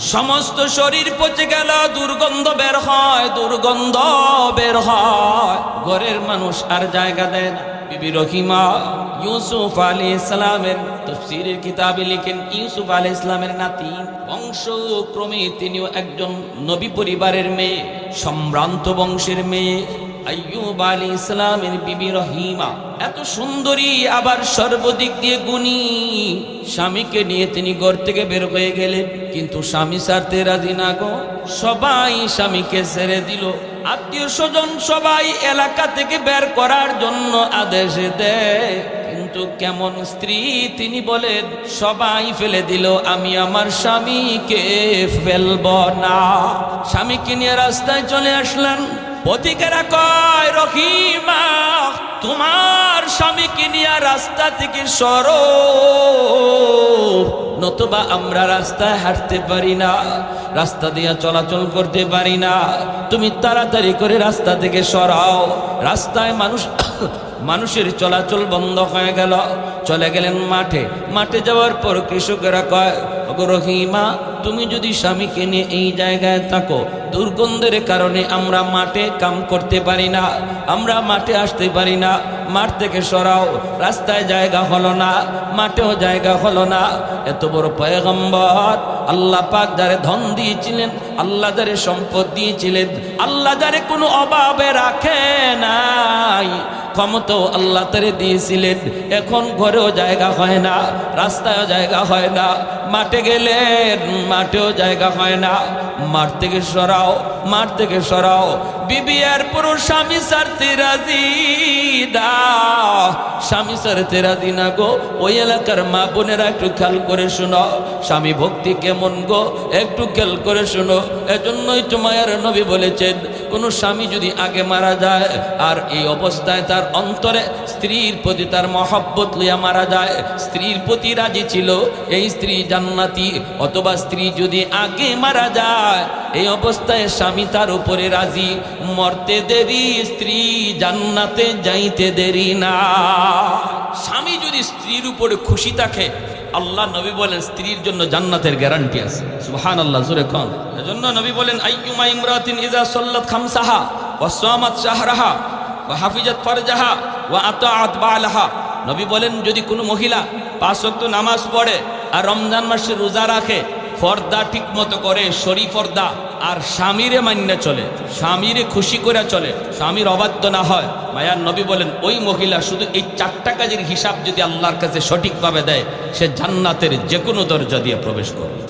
সমস্ত শরীর পচে গেল, দুর্গন্ধ বের হয়, দুর্গন্ধ বের হয়, ঘরের মানুষ আর জায়গা দেয় না। বিবি রহিমা ইউসুফ আলাইহিস সালামের তাফসীরের কিতাবে লিখেন, ইউসুফ আলাইহিস সালামের নাতি, বংশক্রমে তিনিও একজন নবী পরিবারের মেয়ে, সম্ভ্রান্ত বংশের মেয়ে। আইয়ুব আলাইহিস সালামের বিবি রহিমা এত সুন্দরী, আবার সর্বদিক দিয়ে গুণী। স্বামীকে নিয়ে তিনি ঘর থেকে বের হয়ে গেলেন, কিন্তু স্বামী ছাড়তে রাজি না গো। সবাই স্বামীকে ছেড়ে দিল, আত্মীয় স্বজন সবাই এলাকা থেকে বের করার জন্য আদেশ দেয়, কিন্তু কেমন স্ত্রী তিনি বলেন, সবাই ফেলে দিল, আমি আমার স্বামীকে ফেলব না। স্বামীকে নিয়ে রাস্তায় চলে আসলেন। পথিকেরা কয়, রহিমা তোমার স্বামীকে নিয়ে রাস্তা থেকে সরো, নতুবা আমরা রাস্তায় হাঁটতে পারি না, রাস্তা দিয়ে চলাচল করতে পারি না, তুমি তাড়াতাড়ি করে রাস্তা থেকে সরাও। রাস্তায় মানুষের চলাচল বন্ধ হয়ে গেল। চলে গেলেন মাঠে। মাঠে যাওয়ার পর কৃষকেরা কয়, ওগো রহিমা তুমি যদি স্বামীকে নিয়ে এই জায়গায় থাকো, দুর্গন্ধের কারণে আমরা মাঠে কাম করতে পারি না, আমরা মাঠে আসতে পারি না, মাঠ থেকে সরাও। রাস্তায় জায়গা হলো না, মাঠেও জায়গা হলো না। এত বড় পয়গম্বর, আল্লাহ পাক যারে ধন দিয়েছিলেন, আল্লাহ যারে সম্পদ দিয়েছিলেন, আল্লাহ যারে কোনো অভাবে রাখে নাই, ক্ষমতাও আল্লাহ তারে দিয়েছিলেন, এখন ঘরেও জায়গা হয় না, রাস্তায়ও জায়গা হয় না, মাঠে গেলেন মাঠেও জায়গা হয় না। মাঠ থেকে সরাও, মাঠ থেকে সরাও। বিবি আর পুরো স্বামী ছাড়তে রাজি না, স্বামী ছাড়তে রাজি না গো। ওই এলাকার মা বোনেরা একটু খেয়াল করে শোনো, স্বামী ভক্তি কেমন গো, একটু খেয়াল করে শোনো। এজন্যই তো মায়ার নবী বলেছেন, কোন স্বামী যদি আগে মারা যায় আর এই অবস্থায় তার অন্তরে স্ত্রীর প্রতি তার মহব্বত লইয়া মারা যায়, স্ত্রীর প্রতি রাজি ছিল, এই স্ত্রী জান্নাতি। অথবা স্ত্রী যদি আগে মারা যায়, এই অবস্থায় স্বামী তার উপরে রাজি, মরতে দেরি, স্ত্রী জান্নাতে যাইতে দেরি না। স্বামী যদি স্ত্রীর উপরে খুশি থাকে, আল্লাহ নবী বলেন স্ত্রীর জন্য জান্নাতের গ্যারান্টি আছে। সুবহানাল্লাহ, জোরে কোন। এজন্য নবী বলেন, আইয়ুমা ইমরাতিন ইযা সাল্লাত খামসাহা ওয়া সামাত শাহরাহা ওয়া হাফিজাত ফারজাহা ওয়া আতাআত বালাহা। নবী বলেন, যদি কোনো মহিলা 5 ওয়াক্ত নামাজ পড়ে আর রমজান মাসে রোজা রাখে, পর্দা ঠিক মতো করে, শরী পর্দা, আর স্বামীরে মান্য চলে, স্বামীরে খুশি করে চলে, স্বামীর অবাধ্য না হয়, মায়ার নবী বলেন ওই মহিলা শুধু এই 4টা কাজের হিসাব যদি আল্লাহর কাছে সঠিকভাবে দেয়, সে জান্নাতের যে কোনো দরজা দিয়ে প্রবেশ করবে।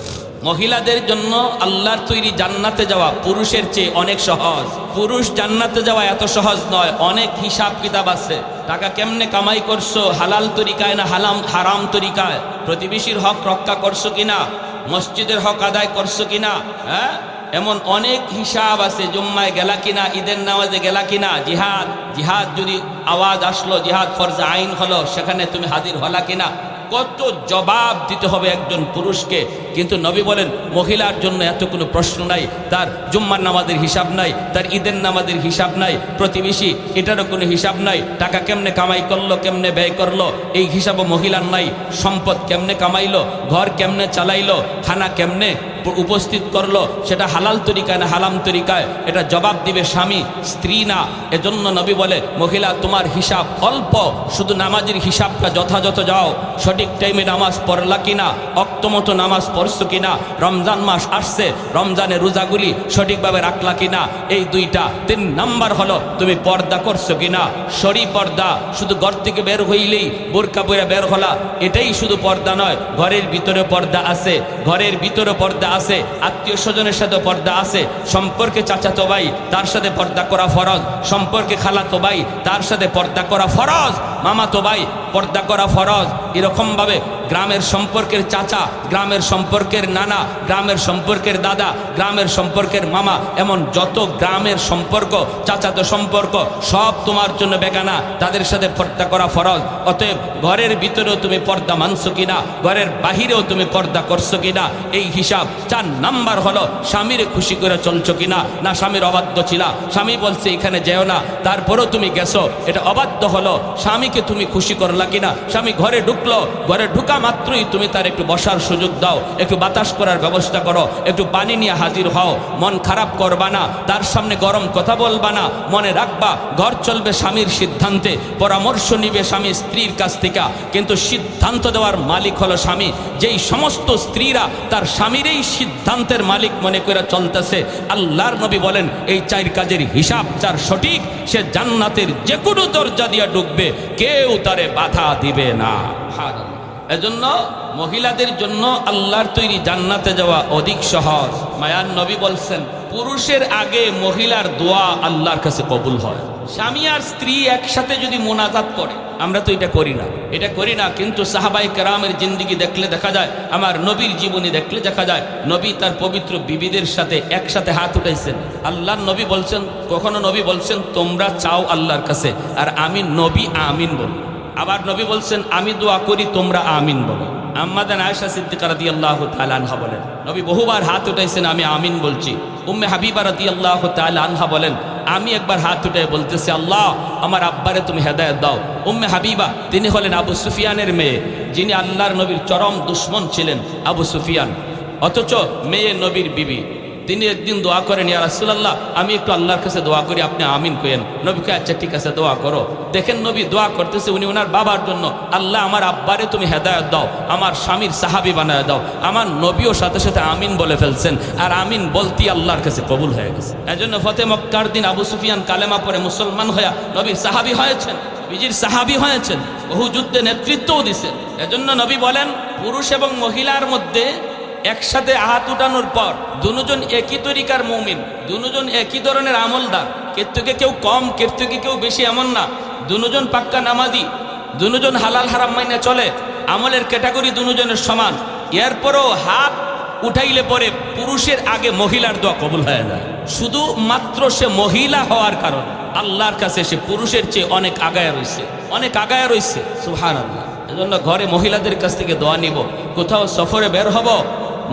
মহিলাদের জন্য আল্লাহর তৈরি জান্নাতে যাওয়া পুরুষের চেয়ে অনেক সহজ। পুরুষ জান্নাতে যাওয়া এত সহজ নয়, অনেক হিসাব কিতাব আছে। টাকা কেমনে কামাই করছো, হালাল তরিকায় না হারাম তরিকায়, প্রতিবেশীর হক রক্ষা করছো কিনা, মসজিদের হক আদায় করছো কিনা, হ্যাঁ, এমন অনেক হিসাব আছে। জুম্মায় গেলা কিনা, ঈদের নামাজে গেলা কিনা, জিহাদ যদি আওয়াজ আসলো, জিহাদ ফরজ আইন হলো, সেখানে তুমি হাজির হলা কিনা, কত জবাব দিতে হবে একজন পুরুষকে। কিন্তু নবী বলেন মহিলার জন্য এত কোনো প্রশ্ন নাই, তার জুম্মার নামাজের হিসাব নাই, তার ঈদের নামাজের হিসাব নাই, প্রতিবেশী এটারও কোনো হিসাব নাই, টাকা কেমনে কামাই করলো, কেমনে ব্যয় করলো, এই হিসাবও মহিলার নাই, সম্পদ কেমনে কামাইলো, ঘর কেমনে চালাইলো, খানা কেমনে উপস্থিত করলো, সেটা হালাল তরিকায় না হারাম তরিকায়, এটা জবাব দিবে স্বামী, স্ত্রী না। এজন্য নবী বলে, মহিলা তোমার হিসাব অল্প, শুধু নামাজের হিসাবটা যথাযথ যাও, সঠিক টাইমে নামাজ পড়লা কিনা, অক্তমতো নামাজ পড়ছো কিনা, রমজান মাস আসছে, রমজানের রোজাগুলি সঠিকভাবে রাখলা কিনা, এই 2টা। 3 নাম্বার হলো তুমি পর্দা করছো কিনা। শরী পর্দা শুধু ঘর থেকে বের হইলেই বোরকা পরে বের হলা, এটাই শুধু পর্দা নয়, ঘরের ভিতরে পর্দা আছে, ঘরের ভিতরে পর্দা আছে, আত্মীয় স্বজনের সাথে পর্দা আছে, সম্পর্কে চাচাতো ভাই তার সাথে পর্দা করা ফরজ, সম্পর্কে খালাতো ভাই তার সাথে পর্দা করা ফরজ, মামাতো ভাই পর্দা করা ফরজ। এরকম ভাবে গ্রামের সম্পর্কের চাচা, গ্রামের সম্পর্কের নানা, গ্রামের সম্পর্কের দাদা, গ্রামের সম্পর্কের মামা, এমন যত গ্রামের সম্পর্ক, চাচাতো সম্পর্ক, সব তোমার জন্য বেগানা, তাদের সাথে পর্দা করা ফরজ। অতএব ঘরের ভিতরেও তুমি পর্দা মানছো কিনা, ঘরের বাহিরেও তুমি পর্দা করছো কিনা, এই হিসাব। 4 নাম্বার হলো স্বামীরে খুশি করে চলছো কিনা, না স্বামীর অবাধ্য ছিলা, স্বামী বলছে এখানে যেও না, তারপরেও তুমি গেছো, এটা অবাধ্য হলো। স্বামী স্বামীকে তুমি খুশি করলা কিনা। স্বামী ঘরে ঢুকলো, ঘরে ঢুকা মাত্রই তুমি তার একটু বসার সুযোগ দাও, একটু বাতাস করার ব্যবস্থা করো, একটু পানি নিয়ে হাজির হও। মন খারাপ করবা না, তার সামনে গরম কথা বলবা না। মনে রাখবা ঘর চলবে স্বামীর সিদ্ধান্তে, পরামর্শ নিবে স্বামী স্ত্রীর কাছ থেকে, কিন্তু সিদ্ধান্ত দেওয়ার মালিক হলো স্বামী। যেই সমস্ত স্ত্রীরা তার স্বামীর এই সিদ্ধান্তের মালিক মনে করে চলতেছে, আল্লাহর নবী বলেন এই 4 কাজের হিসাব যার সঠিক, সে জান্নাতের যে কোনো দরজা দিয়ে ঢুকবে, কেউ তারে বাধা দিবে না। এজন্য মহিলাদের জন্য আল্লাহর তৈরি জান্নাতে যাওয়া অধিক সহজ। মায়ার নবী বলছেন পুরুষের আগে মহিলার দোয়া আল্লাহর কাছে কবুল হয়। স্বামী আর স্ত্রী একসাথে যদি মোনাজাত করে, আমরা তো এটা করি না, কিন্তু সাহাবায়ে কেরামের জিন্দেগি দেখলে দেখা যায়, আমার নবীর জীবনী দেখলে দেখা যায়, নবী তার পবিত্র বিবিদের সাথে একসাথে হাত উঠাইছেন। আল্লাহর নবী বলছেন, কখনো নবী বলছেন তোমরা চাও আল্লাহর কাছে, আর আমি নবী আমিন বলি। আবার নবী বলছেন আমি দোয়া করি, তোমরা আমিন বলো। আম্মাদান আয়েশা সিদ্দিকা রাদিয়াল্লাহু তাআলা আনহা বলেন নবী বহুবার হাত উঠাইছেন, আমি আমিন বলছি। উম্মে হাবিবা রাদিয়াল্লাহু তাআলা আনহা বলেন আমি একবার হাত উঠাই বলতেছি, আল্লাহ আমার আব্বারে তুমি হেদায়েত দাও। উম্মে হাবিবা তিনি হলেন আবু সুফিয়ানের মেয়ে, যিনি আল্লাহর নবীর চরম দুশমন ছিলেন আবু সুফিয়ান, অথচ মেয়ে নবীর বিবি। তিনি একদিন দোয়া করেন, ইয়া রাসূলুল্লাহ আমি একটু আল্লাহর কাছে দোয়া করি, আপনি আমিন করেন। নবীকে আচ্ছা ঠিক আছে দোয়া করো। দেখেন নবী দোয়া করতেছে, উনি ওনার বাবার জন্য, আল্লাহ আমার আব্বারে তুমি হেদায়েত দাও, আমার স্বামীর সাহাবী বানায় দাও। আমার নবীও সাথে সাথে আমিন বলে ফেলছেন, আর আমিন বলতি আল্লাহর কাছে কবুল হয়ে গেছে। এজন্য ফতে মক্কার দিন আবু সুফিয়ান কালেমা পড়ে মুসলমান হয়ে নবীর সাহাবী হয়েছেন, বিজির সাহাবী হয়েছেন, বহু যুদ্ধে নেতৃত্বও দিয়েছেন। এজন্য নবী বলেন পুরুষ এবং মহিলার মধ্যে একসাথে হাত উঠানোর পর দুজন একই তরিকার মুমিন, দুজন একই ধরনের আমলদার, কের থেকে কেউ কম, কের থেকে কেউ বেশি এমন না। দুজন পাক্কা নামাজি, দুজন হালাল হারাম মাইনে চলে, আমলের ক্যাটাগরি দুজনের সমান। এরপরও হাত উঠাইলে পরে পুরুষের আগে মহিলার দোয়া কবুল হয়ে যায়। শুধু মাত্র সে মহিলা হওয়ার কারণে আল্লাহর কাছে সে পুরুষের চেয়ে অনেক আগায় রয়েছে, সুবহানাল্লাহ। এজন্য ঘরে মহিলাদের কাছ থেকে দোয়া নিব, কোথাও সফরে বের হব,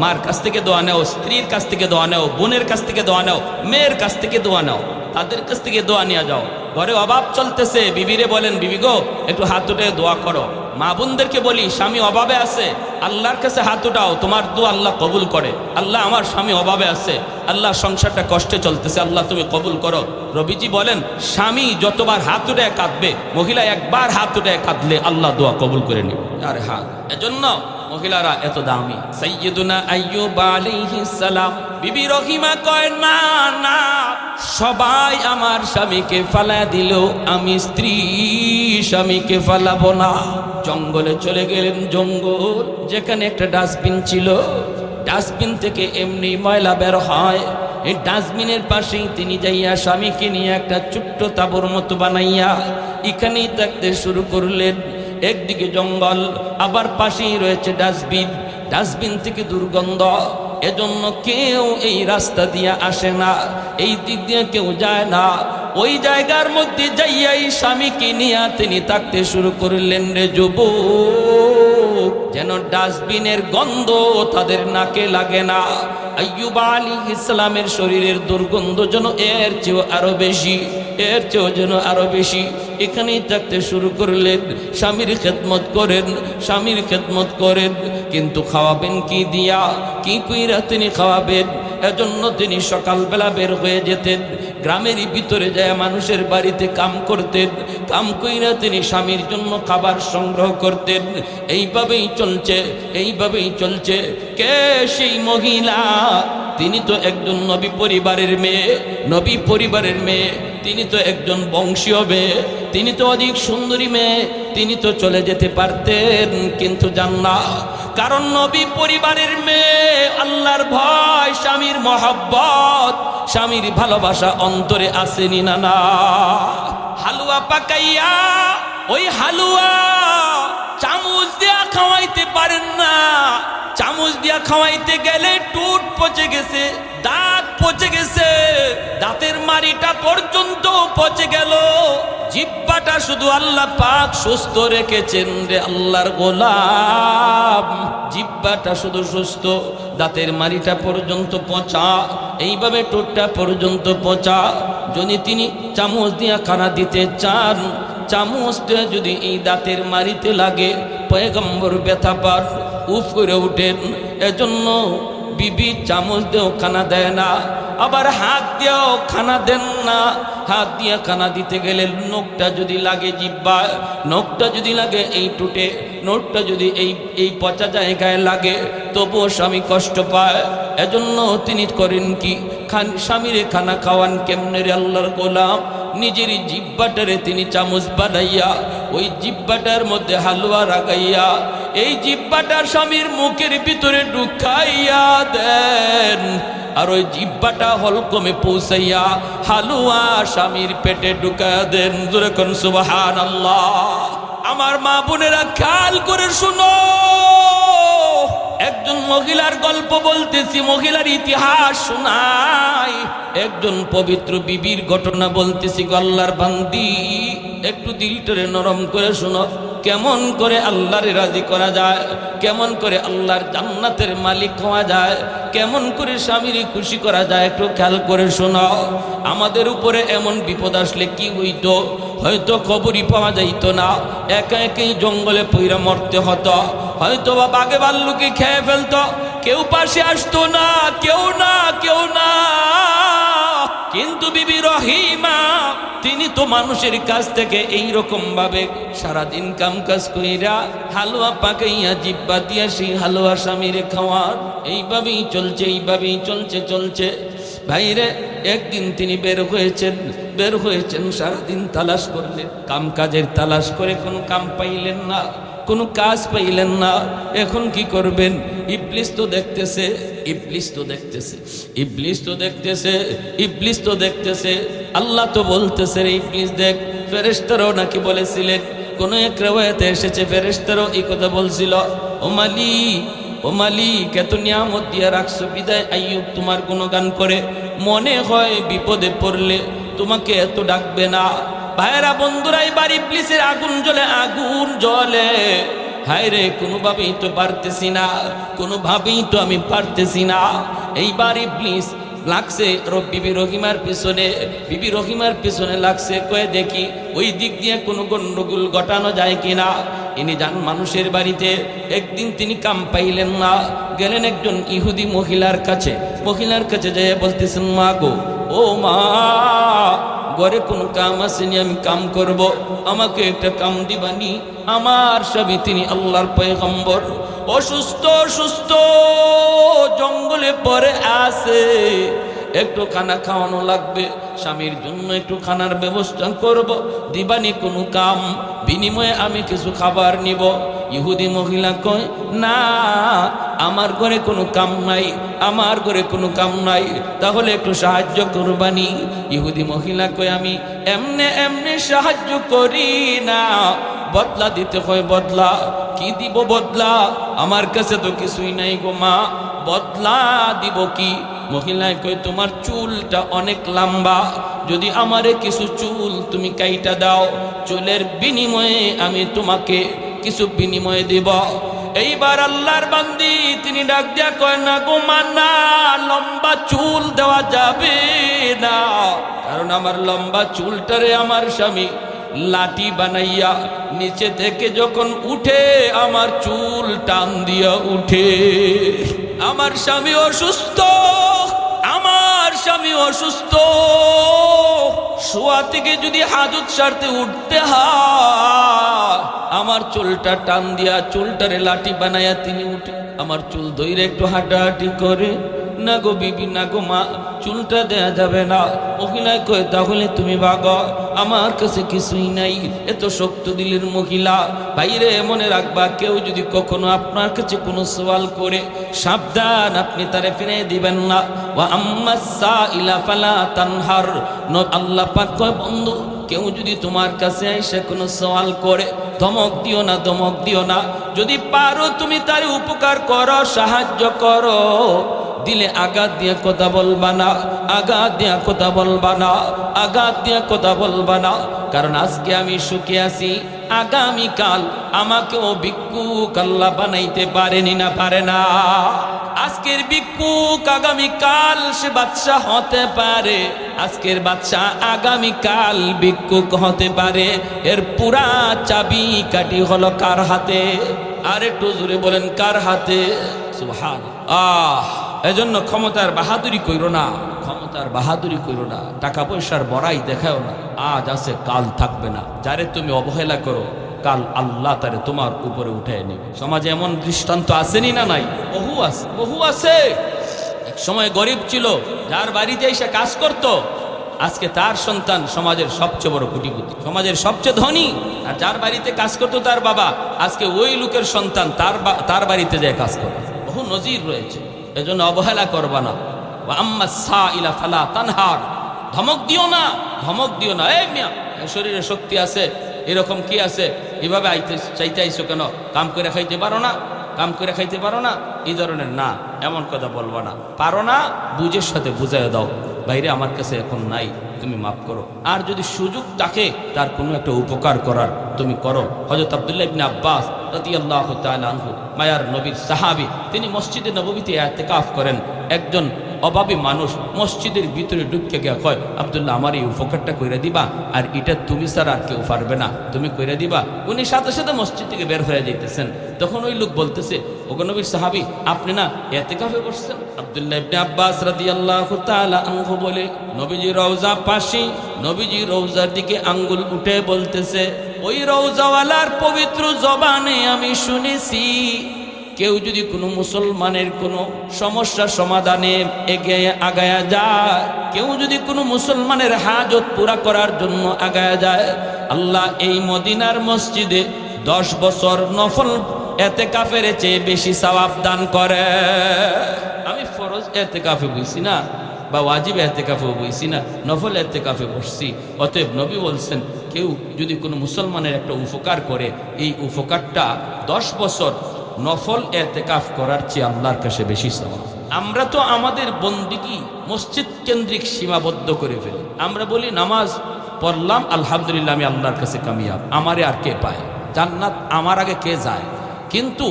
মার কাছ থেকে দোয়া নেও, স্ত্রীর কাছ থেকে দোয়া নেও, বোনের কাছ থেকে দোয়া নেও, মেয়ের কাছ থেকে দোয়া নেও, তাদের কাছ থেকে দোয়া নিয়ে যাও। ঘরে অভাব চলতেছে, বিবিরে বলেন বিবি গো একটু হাত উঠে দোয়া করো। মা বোনদেরকে বলি স্বামী অভাবে আছে, আল্লাহর কাছে হাত উঠাও, তোমার দোয়া আল্লাহ কবুল করে। আল্লাহ আমার স্বামী অভাবে আছে, আল্লাহ সংসারটা কষ্টে চলতেছে, আল্লাহ তুমি কবুল করো। রবিজি বলেন স্বামী যতবার হাত উঠে কাঁদবে, মহিলা একবার হাত উঠে কাঁদলে আল্লাহ দোয়া কবুল করে নিবে। আরে হ্যাঁ, এজন্য মহিলারা এত দামি। সাইয়্যিদুনা আইয়ুব আলাইহিস সালাম, বিবি রহিমা কয় না না, সবাই আমার স্বামীকে ফালা দিল, আমি স্ত্রী স্বামীকে ফালাবো না। জঙ্গলে চলে গেলেন, জঙ্গল যেখানে একটা ডাস্টবিন ছিল, ডাস্টবিন থেকে এমনি ময়লা বের হয়, এই ডাস্টবিনের পাশেই তিনি যাইয়া স্বামীকে নিয়ে একটা ছোট্ট তাঁবুর মতো বানাইয়া এখানেই থাকতে শুরু করলেন। একদিকে জঙ্গল, আবার পাশেই রয়েছে ডাস্টবিন, ডাস্টবিন থেকে দুর্গন্ধ, এজন্য কেউ এই রাস্তা দিয়ে আসে না, এই দিক দিয়ে কেউ যায় না। ওই জায়গার মধ্যে যাইয়াই স্বামীকে নিয়ে তিনি থাকতে শুরু করলেন। রে যুবক, যেন ডাস্টবিনের গন্ধ তাদের নাকে লাগে না। আইয়ুব আলাইহিস সালামের শরীরের দুর্গন্ধ যেন এর চেয়েও আরো বেশি, এর চেয়েও যেন আরো বেশি। এখানেই থাকতে শুরু করলেন, স্বামীর খেদমত করেন, কিন্তু খাওয়াবেন কি দিয়া, কি কইরা তিনি খাওয়াবেন? এজন্য তিনি সকালবেলা বের হয়ে যেতেন, গ্রামেরই ভিতরে যায় মানুষের বাড়িতে কাম করতেন, কাম কইরা তিনি স্বামীর জন্য খাবার সংগ্রহ করতেন। এইভাবেই চলছে। কে সেই মহিলা? তিনি তো একজন নবী পরিবারের মেয়ে, তিনি তো একজন বংশীয় মেয়ে, তিনি তো অধিক সুন্দরী মেয়ে, তিনি তো চলে যেতে পারতেন, কিন্তু যান না। কারণ নবী পরিবারের মেয়ে, আল্লাহর ভয়, স্বামীর মহব্বত, স্বামীর ভালোবাসা অন্তরে আসেনি না। হালুয়া পাকাইয়া, ওই হালুয়া চামচ দিয়া খাওয়াইতে পারেন না। চামচ দিয়া খাওয়াইতে গেলে টুট পচে গেছে, দাঁত পচে গেছে, দাঁতের মাড়িটা পর্যন্ত পচে গেল। জিহ্বাটা শুধু আল্লাহ পাক সুস্থ রেখেছেন রে আল্লাহর গোলাম, জিহ্বাটা শুধু সুস্থ, দাঁতের মাড়িটা পর্যন্ত পচা, এইভাবে ঠোঁটটা পর্যন্ত পচা। যদি তিনি চামচ দিয়া খানা দিতে চান, চামচটা যদি এই দাঁতের মারিতে লাগে পয়গম্বর ব্যথা পান, উফ করে উঠেন। এজন্য বিবি চামচ দিয়েও খানা দেয় না, আবার হাত দিয়েও খানা দেন না। হাত দিয়ে খানা দিতে গেলে নখটা যদি লাগে জিহ্বায়, নখটা যদি লাগে এই টুটে, নখটা যদি এই পচা জায়গায় লাগে, তবুও স্বামী কষ্ট পায়। এজন্য তিনি করেন কি, স্বামীরে খানা খাওয়ান কেমনে রে আল্লাহর গোলাম? নিজের জিহ্বাটারে তিনি চামচ বানাইয়া ওই জিহ্বাটার মধ্যে হালুয়া রাগাইয়া এই জিহ্বাটার স্বামীর মুখের ভিতরে ঢুকাইয়া দেন, আর ওই জিহ্বাটা হলকমে পৌঁছাইয়া হালুয়া স্বামীর পেটে ঢুকাইয়া দেন। জোরে কোন সুবহানাল্লাহ। আমার মা বোনেরা খেয়াল করে শুনো, একজন মহিলার গল্প বলতেছি, মহিলার ইতিহাস শোনাই। একজন পবিত্র বিবির ঘটনা বলতেছি। আল্লাহর বান্দি, একটু দিলটারে নরম করে শোনো। কেমন করে আল্লাহরে রাজি করা যায়, কেমন করে আল্লাহর জান্নাতের মালিক হওয়া যায়, কেমন করে স্বামীরে খুশি করা যায়, একটু খেয়াল করে শোনো। আমাদের উপরে এমন বিপদ আসলে কি হইতো? হয়তো খবরই পাওয়া যাইত না, একা একাই জঙ্গলে পইরা মরতে হতো, হয়তো বা বাঘে ভাল্লুকে খেয়ে ফেলতো, কেউ পাশে আসতো না, কেউ না। কিন্তু বিবি রহিমা তিনি তো মানুষের কাছ থেকে এইরকম ভাবে সারাদিন কাম কাজ কইরা হালুয়া পাকাইয়া জিব্বা দিয়া সেই হালুয়া স্বামীরে খাওয়ার। এইভাবেই চলছে। ভাইরে, একদিন তিনি বের হয়েছেন সারাদিন তালাশ করলেন, কাম কাজের তালাশ করে কোনো কাম পাইলেন না, কোনো কাজ পাইলেন না। এখন কি করবেন? ইবলিস তো দেখতেছে। আল্লাহ তো বলতেছে, রে ইবলিস দেখ। ফেরেশতারাও নাকি বলেছিলেন, কোন এক riwayate এসেছে ফেরেশতারাও এই কথা বলছিল, ও মালিক এত নিয়ামত দিয়ে রাখছো, বিদায় আইয়ুব তোমার গুণগান করে, মনে হয় বিপদে পড়লে তোমাকে এত ডাকবে না। ভাইরা বন্ধুরা, এবার ইবলিসের আগুন জ্বলে। হায় রে, কোনোভাবেই তো আমি পারতেছি না। এইবার ইবলিস লাগছে বিবি রহিমার পিছনে লাগছে, কয়ে দেখি ওই দিক দিয়ে কোনো গন্ডগোল ঘটানো যায় কিনা। ইনি যান মানুষের বাড়িতে। একদিন তিনি কাম পাইলেন না, গেলেন একজন ইহুদি মহিলার কাছে যেয়ে বলতেছেন, মা গো, ও মা, ঘরে কোনো কাম আসেনি, আমি কাম করব, আমাকে একটা কাম দিবানি। আমার স্বামী তিনি আল্লাহর পয়গম্বর, অসুস্থ জঙ্গলে পড়ে আছে, একটু খানা খাওয়ানো লাগবে, স্বামীর জন্য একটু খানার ব্যবস্থা করব, দিবানি কোনো কাম, বিনিময়ে আমি কিছু খাবার নিব। ইহুদি মহিলা কয়, না, আমার ঘরে কোনো কাম নাই, তাহলে একটু সাহায্য করবানি। ইহুদি মহিলা কয়, আমি এমনে সাহায্য করি না, বদলা দিতে হয়। বদলা কি দিব? বদলা আমার কাছে তো কিছুই নাই গো মা, বদলা দিব কি? মহিলায় কয়, তোমার চুলটা অনেক লম্বা, যদি আমারে কিছু চুল তুমি কাইটা দাও, চুলের বিনিময়ে আমি তোমাকে কিছু বিনিময়ে দিব। এইবার আল্লাহর বান্দি তিনি ডাক দিয়া কয়, না গো মা, না, লম্বা চুল দেওয়া যাবে না, কারণ আমার লম্বা চুলটারে আমার স্বামী লাঠি বানাইয়া নিচে থেকে যখন উঠে আমার চুল টান দিয়া উঠে। আমার স্বামী অসুস্থ, শোয়া থেকে যদি হাজত সারতে উঠতে হয়, আমার চুলটা টান দিয়া চুলটারে লাঠি বানাইয়া তিনি উঠে আমার চুল ধইরে একটু হাঁটাহাঁটি করে। না গো বিবি, না গো মা, চুলটা দেয়া যাবে না। মহিলায় কয়, তাহলে তুমি ভাগো, আমার কাছে কিছুই নাই। এত শক্ত দিলের মহিলা। বাইরে মনে রাখবা, কেউ যদি কখনো আপনার কাছে কোনো সওয়াল করে, সাবধান, আপনি তারে ফিরে দিবেন না। ওয়া আম্মাস সাইলা ফালা তানহার। আল্লাহ পাক কয়, বন্ধু, কেউ যদি তোমার কাছে এসে কোনো সওয়াল করে, ধমক দিও না। যদি পারো তুমি তার উপকার করো, সাহায্য করো। দিলে আঘাত দিয়ে কথা বলবা না, কারণ আজকে আমি সুখে আছি, আগামীকাল আমাকেও ভিক্ষুক আল্লাহ বানাইতে পারে না। আজকের ভিক্ষুক আগামীকাল সে বাদশা হতে পারে, আজকের বাদশা আগামীকাল ভিক্ষুক হতে পারে। এর পুরা চাবি কাঠি হলো কার হাতে? আর একটু জোরে বলেন, কার হাতে? সুবহানাল্লাহ। এজন্য ক্ষমতার বাহাদুরি কইরো না, ক্ষমতার বাহাদুরি কইরো না, টাকা পয়সার বড়াই দেখাও না। আজ আছে কাল থাকবে না। যারে তুমি অবহেলা করো কাল আল্লাহ তারে তোমার উপরে উঠে নেবে। সমাজে এমন দৃষ্টান্ত আসেনি না নাই? বহু আছে, বহু আছে। এক সময় গরিব ছিল, যার বাড়িতে এসে কাজ করত, আজকে তার সন্তান সমাজের সবচেয়ে বড় কোটিপতি, সমাজের সবচেয়ে ধনী। আর যার বাড়িতে কাজ করত তার বাবা, আজকে ওই লোকের সন্তান তার বাড়িতে যায় কাজ করে। বহু নজির রয়েছে। এজন্য অবহেলা করবা না। আম্মা সাইলা ফালা তানহার, ধমক দিও না, ধমক দিও না। এই মিয়া, শরীরে শক্তি আছে, এরকম কি আছে, এভাবে চাইতে আইসো কেন? কাম করে খাইতে পারো না, কাম করে খাইতে পারো না, এই ধরনের না, এমন কথা বলবো না। পারো না, বুঝের সাথে বুঝাই দাও, বাইরে আমার কাছে এখন নাই, তুমি মাফ করো। আর যদি সুযোগ থাকে তার কোনো একটা উপকার করার, তুমি করো। হযরত আব্দুল্লাহ ইবনে আব্বাস রাদিয়াল্লাহু তাআলা আনহু, মায়ার নবীর সাহাবী, তিনি মসজিদে নববীতে ইতিকাফ করেন। একজন অভাবী মানুষ মসজিদের ভিতরে ঢুকে গিয়া কয়, আব্দুল্লাহ আমার এই উপকারটা কইরা দিবা, আর এটা তুমি ছাড়া আর কেউ পারবে না, তুমি কইরা দিবা। উনি সাথে সাথে মসজিদ থেকে বের হয়ে যাইতেছেন। তখন ওই লোক বলতেছে, ওগো নবীর সাহাবী, আপনি না ইতিকাফে বসছেন? আব্দুল্লাহ ইবনে আব্বাস রাদিয়াল্লাহু তাআলা আনহু বলে, নবীজি রওজা পাশে, নবীজি রওজার দিকে আঙ্গুল উঠে বলতেছে, ওই রওজাওয়ালার পবিত্র জবানে আমি শুনেছি, কেউ যদি কোনো মুসলমানের কোনো সমস্যার সমাধানে এগিয়ে আগায়া যায়, কেউ যদি কোনো মুসলমানের হাজত পুরা করার জন্য আগায়া যায়, আল্লাহ এই মদিনার মসজিদে 10 বছর নফল ইতিকাফের চেয়ে বেশি সওয়াব দান করে। আমি ফরজ ইতিকাফে বসছি না, বা ওয়াজিব ইতিকাফে বসছি না, নফল ইতিকাফে বসছি। অতএব নবী বলছেন, কেউ যদি কোনো মুসলমানের একটা উপকার করে, এই উপকারটা 10 বছর নফল ইতিকাফ করার চেয়ে আল্লাহর কাছে বেশি সওয়াব। আমরা তো আমাদের বন্দিগি মসজিদ কেন্দ্রিক সীমাবদ্ধ করে ফেলি। আমরা বলি নামাজ পড়লাম, আলহামদুলিল্লাহ আমি আল্লাহর কাছে কামিয়াব, আমারে আর কে পায়, জান্নাত আমার আগে কে যায়। কিন্তু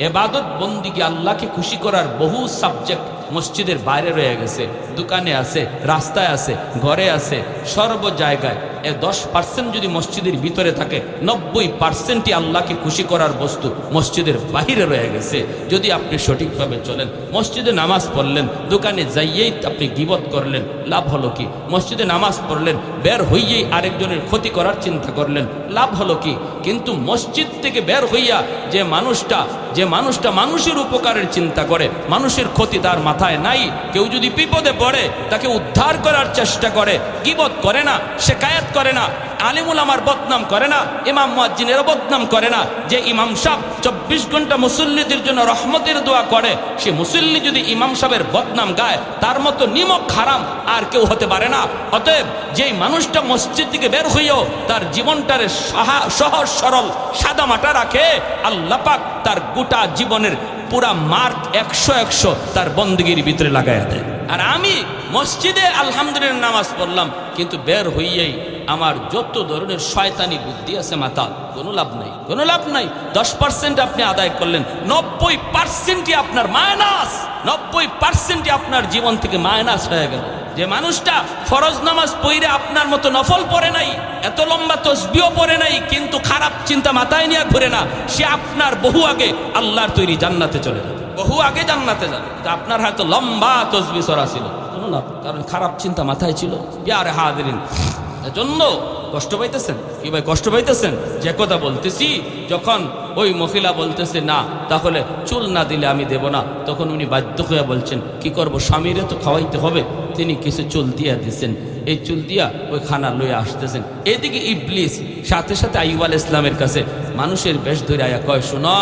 ইবাদত বন্দিগি, আল্লাহকে খুশি করার বহু সাবজেক্ট মসজিদের বাইরে রয়ে গেছে, দোকানে আছে, রাস্তায় আছে, ঘরে আছে, সর্ব জায়গায়। 10% যদি মসজিদের ভিতরে থাকে, 90%ই আল্লাহকে খুশি করার বস্তু মসজিদের বাহিরে রয়ে গেছে। যদি আপনি সঠিকভাবে চলেন, মসজিদে নামাজ পড়লেন, দোকানে যাইয়েই আপনি গীবত করলেন, লাভ হলো কি? মসজিদে নামাজ পড়লেন, বের হইয়েই আরেকজনের ক্ষতি করার চিন্তা করলেন, লাভ হলো কি? কিন্তু মসজিদ থেকে বের হইয়া যে মানুষটা মানুষের উপকারের চিন্তা করে, মানুষের ক্ষতি তার মাথায় নাই, কেউ যদি বিপদে পড়ে তাকে উদ্ধার করার চেষ্টা করে, গীবত করে না, শিকায়াত করে না, আলিমুল আমার বদনাম করে না, ইমাম মুয়াজ্জিনের বদনাম করে না। যে ইমাম সাহেব 24 ঘন্টা মুসল্লিদের জন্য রহমতের দোয়া করে, সে মুসল্লি যদি ইমাম সাহেবের বদনাম গায়, তার মতো নিমক হারাম আর কেউ হতে পারে না। অতএব যেই মানুষটা মসজিদ থেকে বের হইয়াও তার জীবনটারে সহজ সরল সাদামাটা রাখে, আল্লাহ পাক তার গোটা জীবনের পুরা মার্ক 100 তার বন্দেগীর ভিতরে লাগাইয়া দেয়। আর আমি মসজিদে আলহামদুলিল্লাহ নামাজ পড়লাম, কিন্তু বের হইয়াই আমার যত ধরনের শয়তানি বুদ্ধি আছে মাথা, কোনো লাভ নাই, কোনো লাভ নাই। 10% আপনি আদায় করলেন, 90%ই আপনার মাইনাস, 90%ই আপনার জীবন থেকে মাইনাস হয়ে গেল। যে মানুষটা ফরজ নামাজ পড়ে আপনার মতো নফল পড়ে নাই, এত লম্বা তসবিও পড়ে নাই, কিন্তু খারাপ চিন্তা মাথায় নিয়ে ঘুরে না, সে আপনার বহু আগে আল্লাহর তৈরি জান্নাতে চলে যাবে, বহু আগে জান্নাতে যাবে। আপনার হয়তো লম্বা তসবি সরা ছিল, কোনো লাভ, কারণ খারাপ চিন্তা মাথায় ছিল। প্রিয় হাজিরিন, এজন্য কষ্ট পাইতেছেন কি ভাই? কষ্ট পাইতেছেন? যে কথা বলতেছি, যখন ওই মহিলা বলতেছে না, তাহলে চুল না দিলে আমি দেব না, তখন উনি বাধ্য হয়ে বলছেন, কি করব, স্বামীরে তো খাওয়াইতে হবে। তিনি কিছু চুল দিয়া দিচ্ছেন, এই চুল দিয়া ওই খানা লইয়া আসতেছেন। এদিকে ইবলিস সাথে সাথে আইয়ুব আলাইহিস সালামের কাছে মানুষের বেশ ধরে আয়া কয়, শোনো,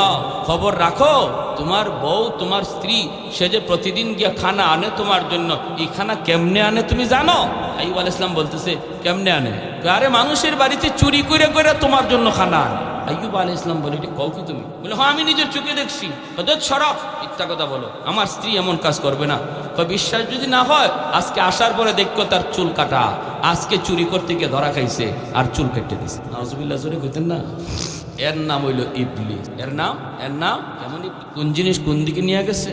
খবর রাখো, তোমার বউ, তোমার স্ত্রী, সে যে প্রতিদিন গিয়া খানা আনে তোমার জন্য, এই খানা কেমনে আনে তুমি জানো? আইয়ুব আলাইহিস সালাম বলতেছে, কেমনে আনে? আরে মানুষের বাড়িতে চুরি করে করে তোমার জন্য খানা আনে। আইয়ুব আলাইহিস সালাম বলে, এটা কও কি তুমি? বলে, হ্যাঁ আমি নিজের চোখে দেখছি। সরব, মিথ্যা কথা বলো, আমার স্ত্রী এমন কাজ করবে না। বিশ্বাস যদি না হয়, আজকে আসার পরে দেখো তার চুল কাটা, আজকে চুরি করতে গিয়ে ধরা খাইছে আর চুল কেটে দিছে। নাউজুবিল্লাহ জোরে কইতেন না? এর নাম হইল ইবলিস। এর নাম এমন কোন জিনিস কোন দিকে নিয়ে গেছে